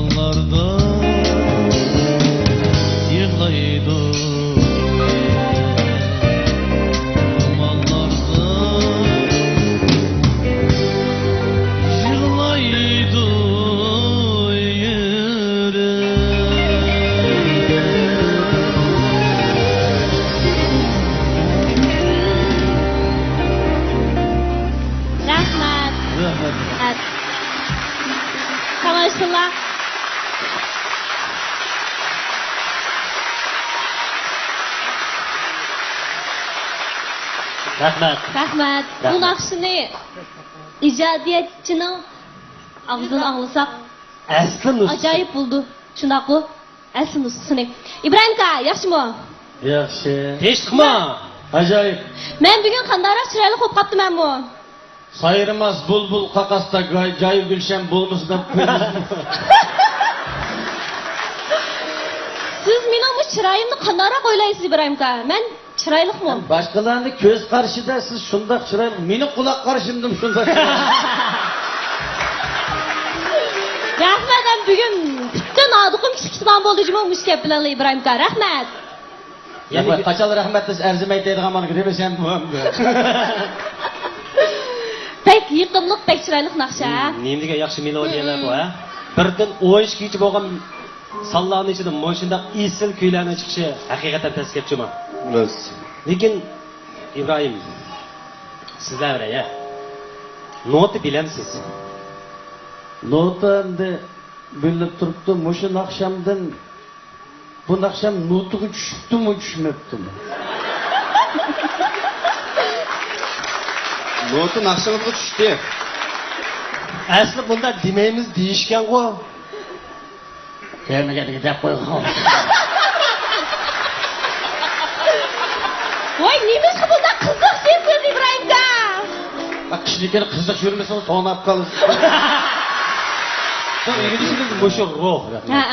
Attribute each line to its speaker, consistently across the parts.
Speaker 1: Dumanlarda yığlaydı. Dumanlarda yığlaydı yürek.
Speaker 2: Rahmat.
Speaker 1: Rahmet.
Speaker 2: Tamamsınlar.
Speaker 3: Rahmat.
Speaker 2: Rahmat. Bu naqshni ijodiyatchining og'zidan anglasak
Speaker 3: Asli nusxa.
Speaker 2: ajoyib bo'ldi. Shundaqmi? Asli nusxasini. Ibrohim aka, yaxshimi?
Speaker 1: Yaxshi.
Speaker 3: Hech chiqma.
Speaker 1: Ajoyib.
Speaker 2: Men bugun qandayroq chiroyli qo'yib qoptiman bu.
Speaker 1: Sayırmaz bulbul kakasta cayır gülşen bulmasından
Speaker 2: Siz mening bu chiroyimni qandayroq o'ylaysiz Ibrohim aka? Men chiroyliqmi?
Speaker 1: Başkalarını göz karşıda siz şundak çırayım. Meni kulak karşımdım şundak.
Speaker 2: Rahmat, men bugun bitta nodiqim kichikman bo'ldi jimo'mish gap bilan Ibrohim aka. Rahmat.
Speaker 1: Ya kaçal rahmet siz erzime ettiğin zaman giremesen bu.
Speaker 2: Pek yiqimliq, pek chiroyli naqsha.
Speaker 3: Nemdiga yaxshi melodiyalar bu, ha? Birdan o'yish kuychi bo'lgan sallarning ichida mana shunday esil kuylarning chiqishi haqiqatan tasgabchimi.
Speaker 1: Biz.
Speaker 3: Lekin Ibrohim, sizlar ya. Nota bilamsiz.
Speaker 1: Nota endi bilib turibdi. Mushu naqshamdan bu naqsham notiga tushibdimi, tushmabdimi? Nota naqshamga tushdi.
Speaker 3: Asli bunda demaymiz deyishgan-ku.
Speaker 1: Kelmagan deb qo'ygan.
Speaker 2: Voy, nimasi bunda qiziq sensiz Ibrohim aka?
Speaker 1: Qishliklar qiziq yurmasa to'nab qolasiz. Sen İngilizce'de boşu ruh.
Speaker 2: Ha.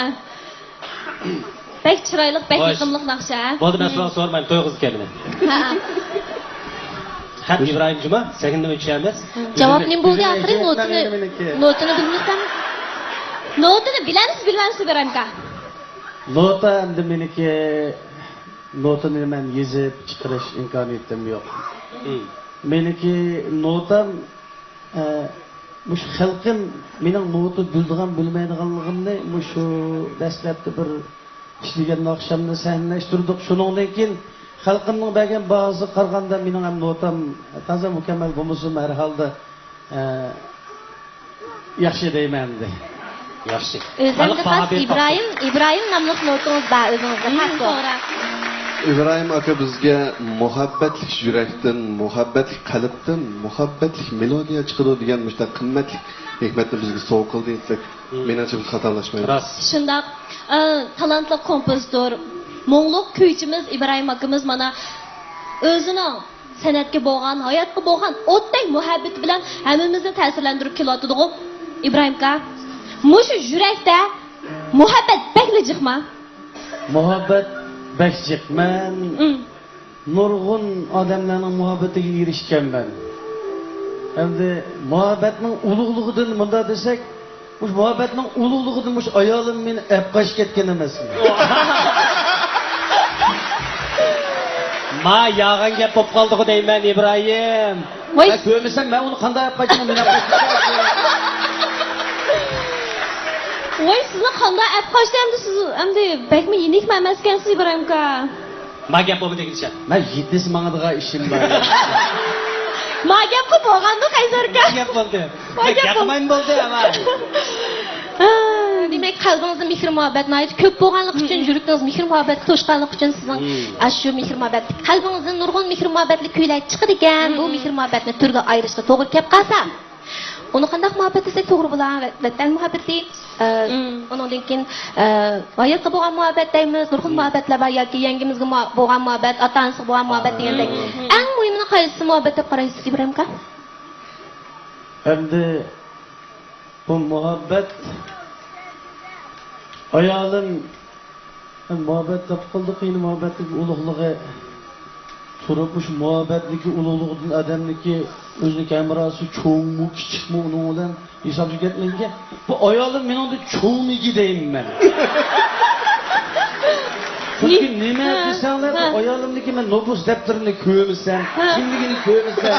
Speaker 2: Pek chiroyli, pek yiqimliq naqsha.
Speaker 3: Bo'ldi, men so'rab sormayman, to'y qiz keldi.
Speaker 2: Ha.
Speaker 3: Xat Ibrohim Juma, sen nima tushamiz?
Speaker 2: Javobning bo'ldi, oxiri notini bilmaysan. Notini bilasiz Ibrohim aka?
Speaker 1: Nota endi meniki notani men yezib chiqarish imkoniyatim yo'q. Meniki notam mush xalqim mening nota bildigan bilmaydiganligimni mushu dastlabki bir ishlagan naqshamni sahnalashtirdik. Shuningdan keyin xalqimning bergan ba'zi qaraganda mening ham notam toza mukammal bo'lmasa har holda yaxshi deymandi.
Speaker 3: Yaxshi.
Speaker 2: O'zingizga xos Ibrohim nomli notangiz bor o'zingizga xos. To'g'ri.
Speaker 4: İbrahim aka bizga muhabbatlik yurakdan, muhabbatlik qalbdan, muhabbatlik melodiya chiqadi degan mushta qimmatli hikmatni bizga sovg'a qildi desak, menimcha biz xatolashmaymiz.
Speaker 3: Rost.
Speaker 2: Shundoq talantli kompozitor, mo'ngluq kuychimiz Ibrohim akamiz mana o'zining san'atga bo'lgan, hayotga bo'lgan o'tdek muhabbati bilan hammamizni ta'sirlantirib kelyotdi-ku. Ibrohim aka, mushu yurakda muhabbat bakli jiqma.
Speaker 1: Muhabbat bakchiqman. Nurg'un odamlarning muhabbatiga erishganman. Endi muhabbatning ulug'ligidan bunda desak, bu muhabbatning ulug'ligidan mush ayolim meni apqash ketgan emasmi?
Speaker 3: Ma yag'an gap bo'lib qoldi-ku deyman Ibrohim.
Speaker 2: Voy,
Speaker 1: Ben ko'rmasam men uni qanday apqashni men
Speaker 2: voy sizni qanday apqashdan siz endi bakmi yenikmi emaskansiz Ibrohim aka?
Speaker 3: Ma gap bo'ldi deyishadi.
Speaker 1: Men yettis mangadigan ishim bor.
Speaker 2: Ma gap qilib bo'lganda Qaysar aka.
Speaker 3: Gap bo'ldi.
Speaker 2: Gap
Speaker 3: Gapman bo'ldi ama.
Speaker 2: Demak, qalbingizda mehr muhabbat ko'p bo'lganligi uchun, yuragingiz mehr muhabbat to'shqanligi uchun sizning shu mehr muhabbat qalbingizda nurg'un mehr muhabbatli kuylar chiqadi ekan. Bu mehr muhabbatni turga ayirishga to'g'ri kelib qolsa, uni qanday muhabbat desak to'g'ri bo'ladi? Vatan muhabbati, undan keyin hayotga bo'lgan muhabbat deymiz, nurg'un muhabbatlar bor yoki yangimizga bo'lgan muhabbat, ota-onasiga bo'lgan muhabbat degandek. Eng muhimi qaysi muhabbat deb qaraysiz Ibrohim aka?
Speaker 1: Endi bu muhabbat ayolim muhabbat deb qildi, qiyin muhabbatning ulug'ligi turib, shu muhabbatniki ulug'ligidan odamniki o'zini kamerasi cho'ngmi, kichikmi, uning bilan hisobga ketmaydi. Bu ayolim men unda cho'ngmigi deyman. Chunki nima desanglar, ayolimniki men nopus daftarini ko'misan, kimligini ko'misan.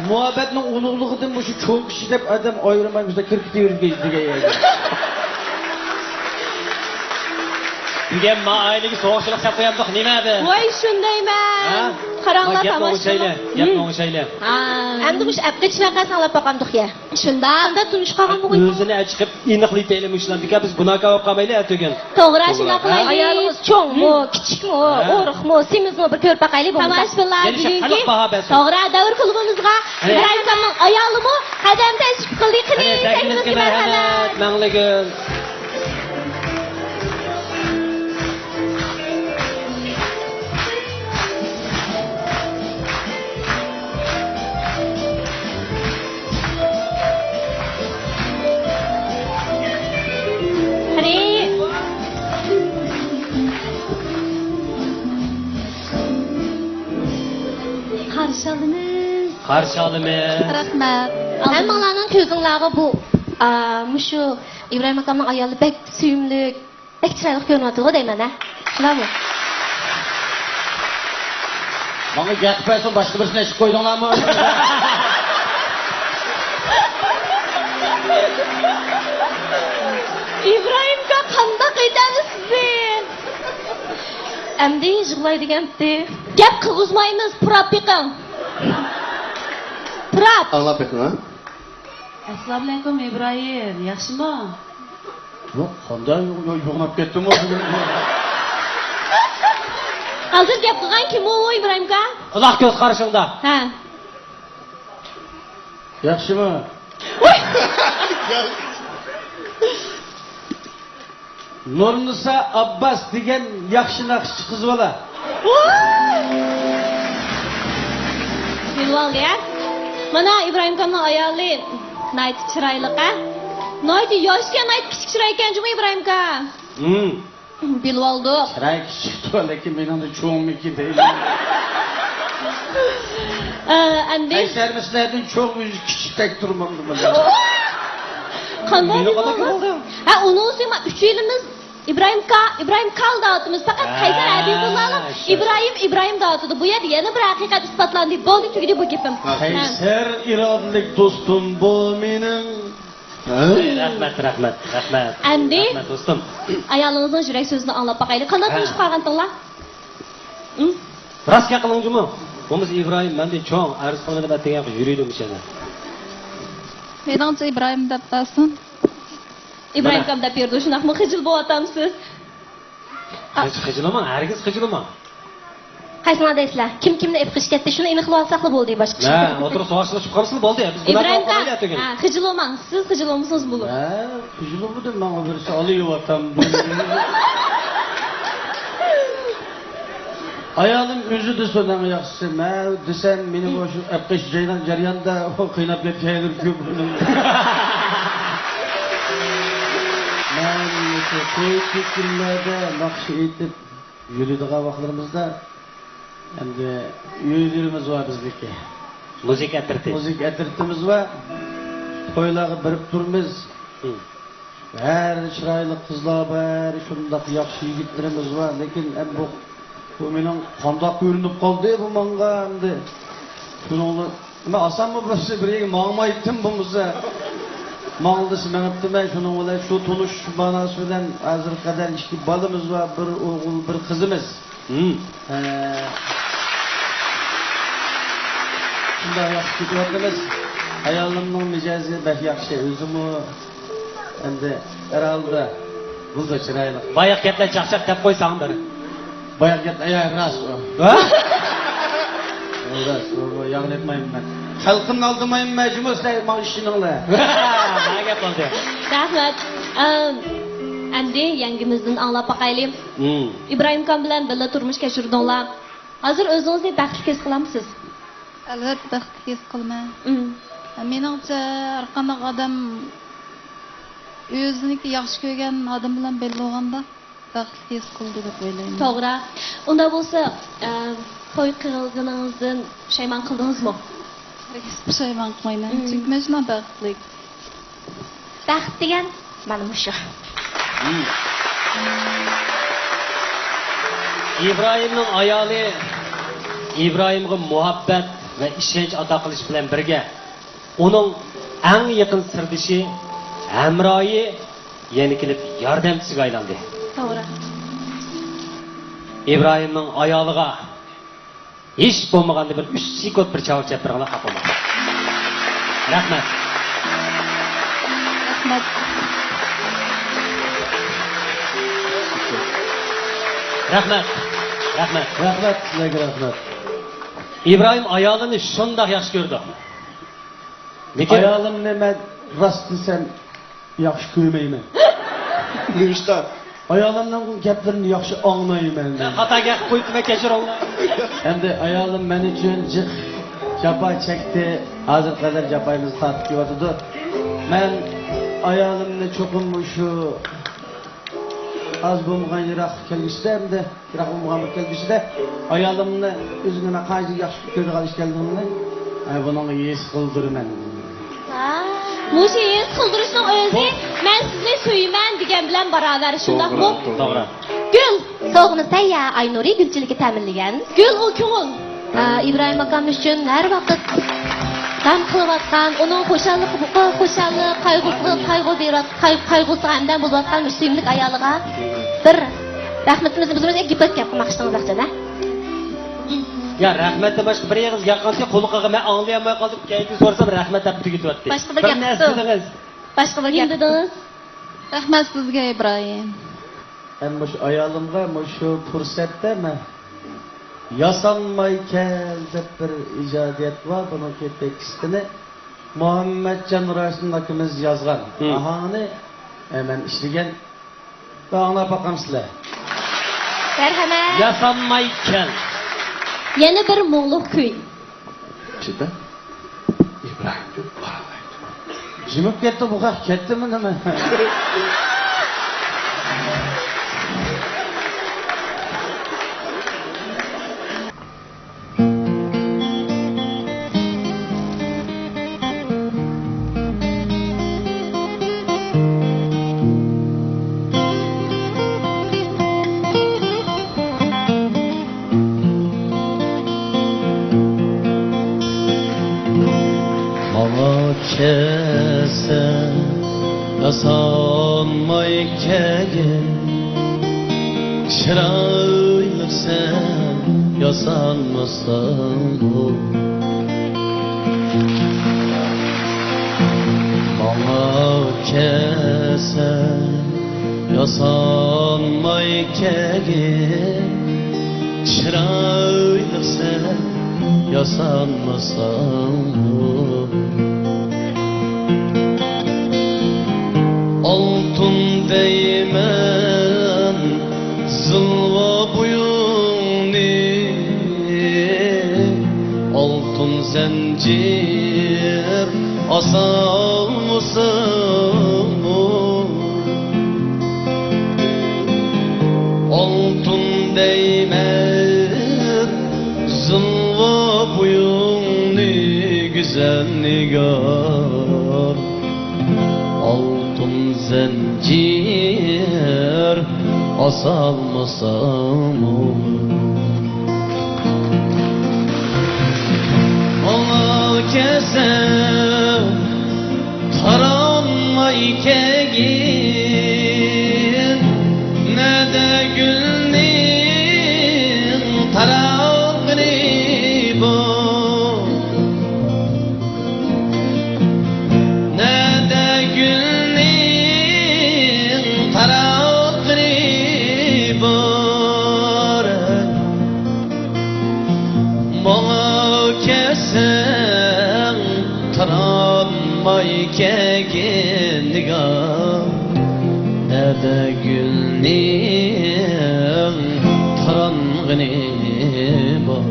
Speaker 1: Muhabbatning ulug'ligidan bu shu cho'ng kishi deb adam ayirmamizda kirkitib yurgaydi degan.
Speaker 3: degan ma'ayliga so'g'ishliq qilib qo'yamdiq nima edi?
Speaker 2: Voy shundayman. Qaranglar tomosha.
Speaker 3: Gapni o'ngshaylar.
Speaker 2: Ha, endi bu apga chiqaqa sanglab boqamdiq ya. Shunda tunish qolgan bu.
Speaker 3: O'zini chiqib aniqlik deylik ishlandika biz bunaqa olib qolmaylik atugin.
Speaker 2: To'g'ri shunday qilaylik. Ayolimiz cho'ngmi, kichikmi, o'riqmi, semizmi bir ko'rib boqaylik bo'lmasa. Tomoshalar deyki. To'g'ri davr klubimizga Ibrahimning ayolimi qadam tashrif qildik.
Speaker 3: Taklifingizga marhamat, mangligim. Qarshi olamiz.
Speaker 2: Rahmat. Hammalarning ko'zinglarga bu mushu Ibrohim akamning ayoli bek suyimli, bek chiroyli ko'rinyapti deyman-a. Shundaymi?
Speaker 1: Menga gapirsan boshqa birsini aytib qo'ydinglarmi?
Speaker 2: İbrahimga qanday qaytamiz siz? Endi yig'laydigandi. Gap qilg'izmaymiz, purab yiqing. Purab.
Speaker 4: Anlab beqing, ha?
Speaker 5: Assalomu alaykum Ibrohim, yaxshimi?
Speaker 1: Yo'q, qanday yo'qnab ketdimi o'zim?
Speaker 2: Hozir gap qilgan kim u Ibrohimga?
Speaker 3: Quloq ko'z qarashingda.
Speaker 2: Ha.
Speaker 1: Yaxshimi? Nurnisa Abbas degan yaxshi naqshchi qiz bola.
Speaker 2: Bilval ya. Mana Ibrohim akamning ayoli nayt chiroyli-a. Noyti yoshga nayt kichik chiroy ekan juma Ibrohim aka. Bilvaldi.
Speaker 1: Chiroy kichik lekin men uni cho'ngmiki deyman.
Speaker 2: Endi
Speaker 1: Qaysarmislardan cho'ng o'zi kichikdek turmamdi mana.
Speaker 2: Qanday bo'ldi? Ha, uni o'zi 3 yilimiz İbrahim kal dağıtımız fakat Kaysar Habibullah'la İbrahim dağıtıdı. Bu yer yana bir hakikat ispatlandı. Boldu tügüdü bu gipim.
Speaker 1: Kaysar iradlik dostum bu mening.
Speaker 3: Rahmat.
Speaker 2: Endi
Speaker 3: Rahmat dostum.
Speaker 2: ayolingizning yurak so'zini anglab boqaylik. Qanday tinch qolgandinglar?
Speaker 3: Rostga qilingizmi? Bo'lmasa İbrahim mendan cho'ng Arzxonada batgan yuriydi o'shada.
Speaker 5: Meningcha İbrahim deb tasın.
Speaker 2: İbrahim kam deb berdi. Shunaqmi xijil bo'latamsiz?
Speaker 3: Xijilama, hargiz xijilama.
Speaker 2: Qaysini deysizlar? Kimni ep qish ketdi? Shuni aniqlab olsaqli bo'ldi boshqa.
Speaker 3: Ha, o'tirib so'rashib qolsizlar bo'ldi. Biz bunaqa
Speaker 2: İbrahim
Speaker 3: qilmayapmiz.
Speaker 2: ha, xijil olmang. Siz xijil olmasangiz bo'ladi.
Speaker 1: Ha, xijil bo'ldim men birisi olyaptam. Ayolim o'zi de so'dan yaxshisi. Men desam mening o'sha apqish jarayonda qiynab ketgandir ko'p. Men ko'p kunlarda naqsh etib yuradigan vaqtlarimizda endi uylarimiz var bizniki.
Speaker 3: Müzik
Speaker 1: atirtimiz var. To'ylarga birib turmiz. Her chiroyli qizlar bor, shundoq yaxshi yigitlarimiz var. Lekin bu mening qandoq ko'rinib qoldi bu menga endi. Shuni men osanmi bo'lsa bir yerga mangmaydim bo'lmasa. Mağldası meneptim ben şunun olay şu tunuş manası bilen hazır kadar iki balımız var, bir oğul bir kızımız. Şimdi yaxşı gidiyoruz. Hayalımın micazi bek yaxşı özümü endi herhalde bu da çıraylı.
Speaker 3: Bayak gaplar chaqchaq deb qo'ysang bir.
Speaker 1: Bayak gap ras o.
Speaker 3: Ha?
Speaker 1: Ras o yağını etmeyim ben. Halkın aldımayım mecbur sizler işinizle.
Speaker 3: Ne gap oldu?
Speaker 2: Rahmat. Endi yangimizdan anglab boqaylik. İbrahim kam bilan birga turmush kechirdilar. Hozir o'zingizni baxtli his qilamsiz?
Speaker 5: Albatta baxtli his qilman. Meningcha har qanday odam o'ziniki yaxshi ko'rgan odam bilan belli bo'lganda baxtli his qildi deb o'ylayman.
Speaker 2: To'g'ri. Unda bo'lsa, to'y qilganingizdan pushaymon qildingizmi?
Speaker 5: Hech pushaymon qilmayman. Chunki men shunday baxtli.
Speaker 2: Baxt degan mana shu.
Speaker 3: ibrohimning ayoli ibrohimga muhabbat va ishonch ato qilish bilan birga uning eng yaqin sirdishi hamroyi yana kelib yordamchisiga aylandi.
Speaker 2: To'g'ri.
Speaker 3: ibrohimning ayoliga hech bo'lmaganda bir 3 sekund bir chavoq chaqirgani haq bo'lmadi. Rahmat.
Speaker 5: Rahmat.
Speaker 3: Rahmat. Rahmat.
Speaker 1: Rahmat, sizlarga rahmat.
Speaker 3: ibrohim ayolini shundoq yaxshi ko'rdi. Lekin
Speaker 1: Ayolimni men rost desam yaxshi ko'rmayman.
Speaker 4: Nima?
Speaker 1: Ayolimning gaplarini yaxshi anglayman.
Speaker 3: xato gap qo'yibman, kechiringlar.
Speaker 1: Endi ayolim men uchun jiq jafo chekdi. Hozir qadar jafoyimizni tatib kelyotdi. Men ayolimni cho'qim shu az bo'lmagan yiroq kelgishda, endi yiroq bo'lmagan kelgishda ayolimni o'zimni qancha yaxshi ko'rib qolish keldimni, buni his qildirman.
Speaker 2: Mushu his qildirishning o'zi men sizni suyman degan bilan barobar, shundaqmi?
Speaker 3: To'g'ri.
Speaker 2: Gül, so'g'ni tayyor Aynuri gulchilikka ta'minlagan. Gül u ko'ngil. İbrahim akam uchun har vaqt g'am qilayotgan, uning xo'shallik, qayg'usi hamdan bo'layotgan muslimlik ayoliga bir rahmatimizni bildirib gap qilmoqchiman baxtida.
Speaker 3: Ya rahmatdan boshqa bir yig'iz yaqincha qo'liqaga men anglayolmay qoldim. Keyin so'rasam rahmat deb tugatyapti.
Speaker 2: Boshqa bir gap
Speaker 3: dedingiz.
Speaker 2: Boshqa bir gap dedingiz.
Speaker 5: Rahmat sizga Ibrohim.
Speaker 1: Ama şu ayolimga şu fursatda men yasanmay kel deb bir ijodiyat var. Bunun tekstini Muhammadjon Rasul akamiz yozgan. Ahani hemen ishlagan. Va anglab boqamsizlar.
Speaker 2: Marhamat.
Speaker 3: Yasanmayken.
Speaker 2: Yana bir mo'g'liq kuy.
Speaker 4: Chita. İbrahim baralaydı.
Speaker 1: Jimib ketdi bu haq ketdimi nima? Kesen yasanmay kegin Şıraylık sen yasanmasan bu Bana kesen yasanmay kegin Şıraylık sen yasanmasan bu Altın değmen zılva boyuni Altın zincir asal mısın Altın değmen zılva boyuni güzel nigar Altın zincir asalmasam Ona kesem taranmay kegin Ne de gülnin tarağını bu Ne de gülnin tarağını Bana kesen taranmay kegin nigar Ne de gülnin tarangını var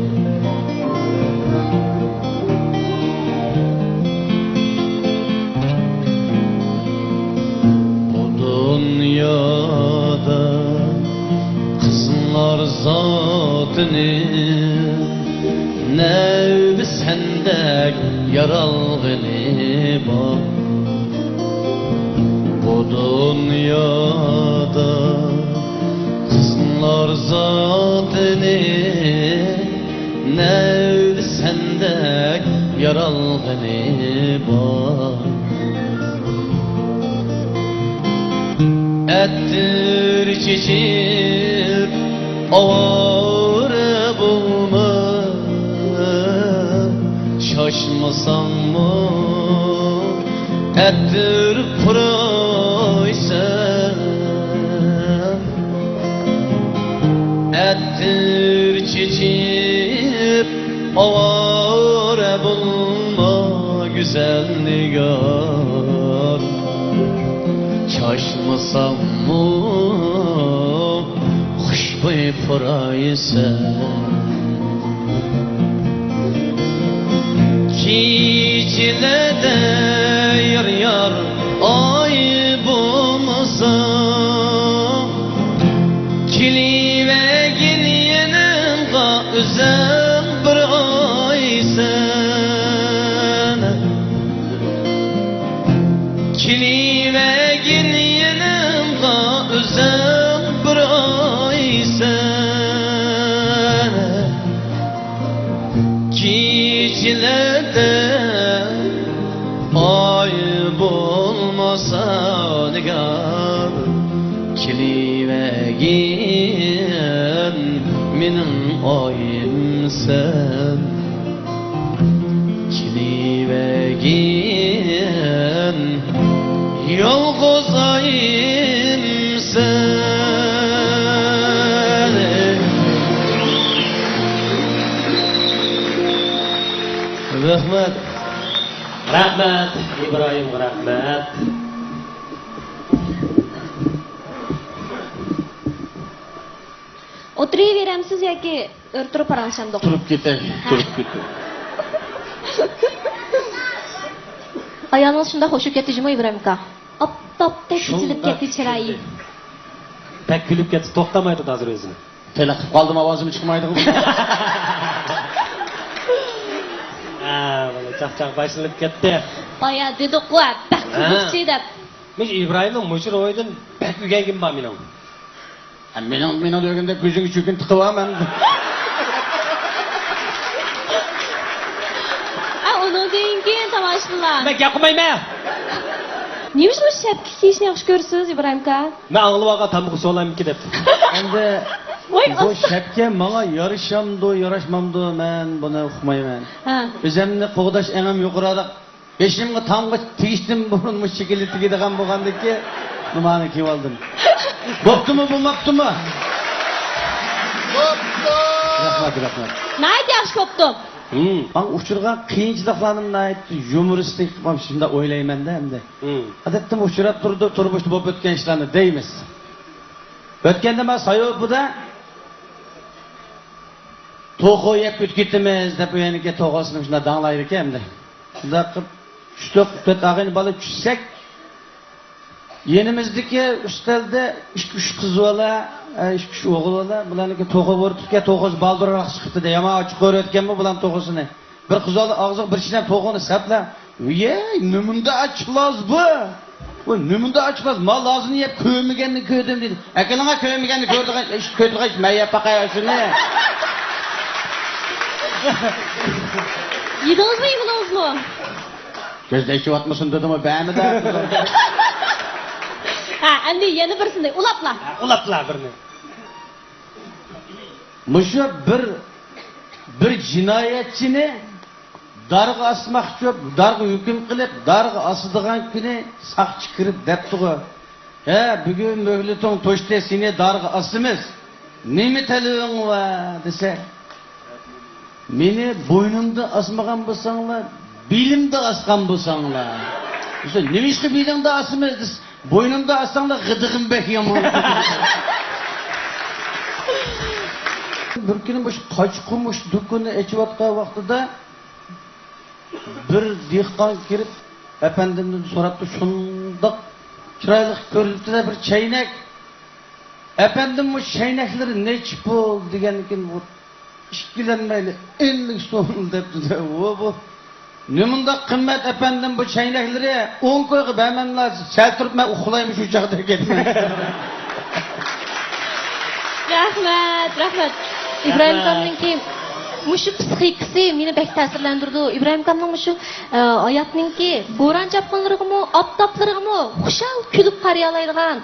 Speaker 1: Bu dünyada
Speaker 6: zatını nevbi sendek yaralgını bak. Bu dünyada kızlar zatını nevbi sendek yaralgını bak. Ettir çiçip avare bulma, şaşmasam mı ettir pıraysan. Ettir çiçip avare bulma, güzel nigar. Şaşmasam mı hoşbo'y pıraysan. Kecilerde yar yar ay bulmasa, kilivegin yanımga özüm bir aysan. Kilivegin yanımga özüm bir aysan. Gecilerde ay bulmasa nigar, kilivegin menin ayım sen. Kilivegin yolg'iz ayım sen. Rahmat.
Speaker 3: Rahmat İbrahim, rahmat.
Speaker 2: O'tiraveramiz yoki o'rtirib paranjam do'q.
Speaker 1: Turib ketay, turib ketay.
Speaker 2: Ayağınız şunda hoşu ketdi mi İbrahim aka? Aptapda kichilib ketdi chiroyi.
Speaker 3: Pek gülüp ketdi, to'xtamaydi hozir o'zini.
Speaker 1: Tela qilib qoldim, ovozim chiqmaydi-ku.
Speaker 3: Mana chaqchaq başlanıp ketdi.
Speaker 2: Baya dedik-ku, bak kulukchi deb.
Speaker 3: Men İbrahimning mushur o'yidan pek uyangim bor mening.
Speaker 1: Mening deganda ko'zing cho'kin tiqaman.
Speaker 2: Onu deyin keyin tomoshalar.
Speaker 3: Men gap qilmayman.
Speaker 2: Neymiş bu şapka kiyishni yaxshi ko'rsiz İbrahim aka?
Speaker 3: Men anglab tamg'i so'laymanki deb.
Speaker 1: Endi
Speaker 2: Voy,
Speaker 1: bu
Speaker 2: asta.
Speaker 1: shapka menga yarashamdi, yarashmamdi, men buni uqmayman.
Speaker 2: Ha.
Speaker 1: O'zimni qo'g'dash engam yuqoriroq. Beshimga tamg'i tegishdim burunmi shekilli tegadigan bo'lgandiki, nimani kiyib oldim. Bo'ptimi, bo'lmabdimi? Bo'pti. Rahmat.
Speaker 2: Nayt yaxshi bo'ptim.
Speaker 1: Ben uçurgan qiyinchiliklarni aytdi, yumoristik qilib shunda o'ylayman-da endi. Odatda uchrab turdi, turmushda bo'lib o'tgan ishlarni deymiz. O'tganda men Sayopida to'g'o yeb ketimiz deb o'yiniga to'g'osini shunda danglaydi ekan endi. Shunda qilib 3-4 og'in bola tushsak, yenimizdagi ustalda 2-3 qiz bola, 2-3 o'g'il bola, bularniki to'g'o o'rtibga to'g'oz baldurroq chiqibdi, yomon ochib ko'rayotganmi bular to'g'osini. Bir qiz bola og'ziga bir chinam to'g'oni sapla, "Ey, nimunda ochlas bu?" Bu nimunda ochlas, mal lozini yeb ko'miganni ko'rdim dedi. Akalinga ko'miganni ko'rdi, ish ko'rdi, mayya paqay shuni.
Speaker 2: Yedingizmi?
Speaker 1: Ko'zda ishyapmisan dedim, ba'mida.
Speaker 2: Ha, endi yana birsini ulapla.
Speaker 3: Ulaplar birini.
Speaker 1: Mushu bir jinoyatchini darg'a asmoqchi, darg'a hukm qilib, darg'a asidigan kuni saqchi kirib debdi-ku. Bugun mövlütün to'shda seni darg'a asimiz. Nima talabing va desa, meni bo'ynimda asmagan bo'lsanglar, belimda asgan bo'lsanglar. Desa, nima ishga belimda asimiz desa, bo'ynimda assanglar g'idig'im bek yomon. Bir kuni bu qochqumush do'konni echayotgan vaqtida bir dehqon kirib, efendimdan so'rabdi, shundoq chiroyli ko'rildi bir chaynak. Efendim bu chaynaklar nech pul degan ekan, bu ikkilenmeyle 50 so'm debdi. O bu. Ne bunda kıymet efendim bu çeynekleri 10 koyup hemen lazım. Sel turup ben uxulaymış uçakta gitmem.
Speaker 2: Rahmat. İbrahim Kam'nınki muşu psixikasi meni bek ta'sirlantirdi. İbrahim Kam'ның muşu hayatınki bo'ron chapqinlarigami, oftoblarigami xushal kulib qariy oladigan,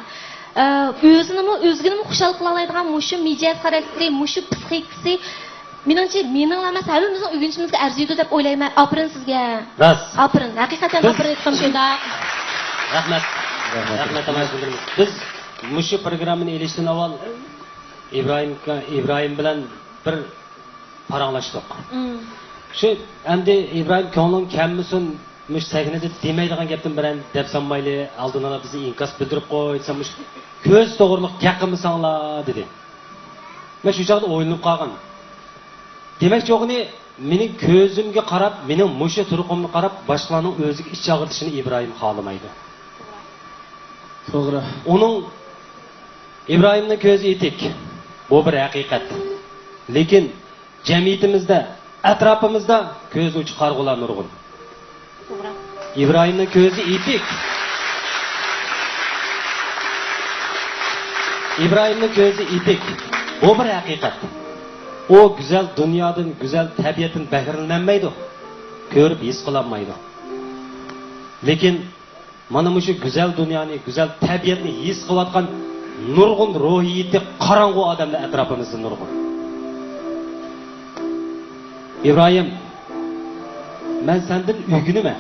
Speaker 2: o'zini xushal qila oladigan muşu mijoz xarakteri, muşu psixikasi meningcha mening emas, hammamizning o'rganishimizga arziydi deb o'ylayman. Apirin sizga.
Speaker 3: Rost.
Speaker 2: Apirin. Haqiqatan apirin aytdim shunda.
Speaker 3: Rahmat. Rahmat bildiramiz. Biz mushu programmani elishdan avval İbrahim bilan bir paranglashdik. Shu endi İbrahim ko'nglim kammisin, mush sahnada demaydigan gapdan bilan deb sanmayli, oldin ola bizni inkas bildirib qo'ysam, mush ko'z to'g'riliq gapimisanlar dedi. Men shu joyda o'ylanib qolgan. Demak, yo'g'ini mening ko'zimga qarab, mening mushu turqimni qarab, boshqalarning o'ziga ich og'ritishini İbrahim xohlamaydi.
Speaker 1: To'g'ri.
Speaker 3: Uning İbrahimning ko'zi etik. Bu bir haqiqat. Lekin jamiyatimizda, atrofimizda ko'z uchi qarg'ular nurg'un.
Speaker 2: To'g'ri.
Speaker 3: İbrahimning ko'zi etik. İbrahimning ko'zi etik. Bu bir haqiqat. O güzel dünyadan, güzel tabiatın bahrilanmaydi. Ko'rib his qilolmaydi. Lekin mana shu güzel dünyani, güzel tabiatni his qilayotgan nurg'un ruhiyati qorong'u odamlar atrofimizda nurg'un. İbrahim, men sendan o'rganaman.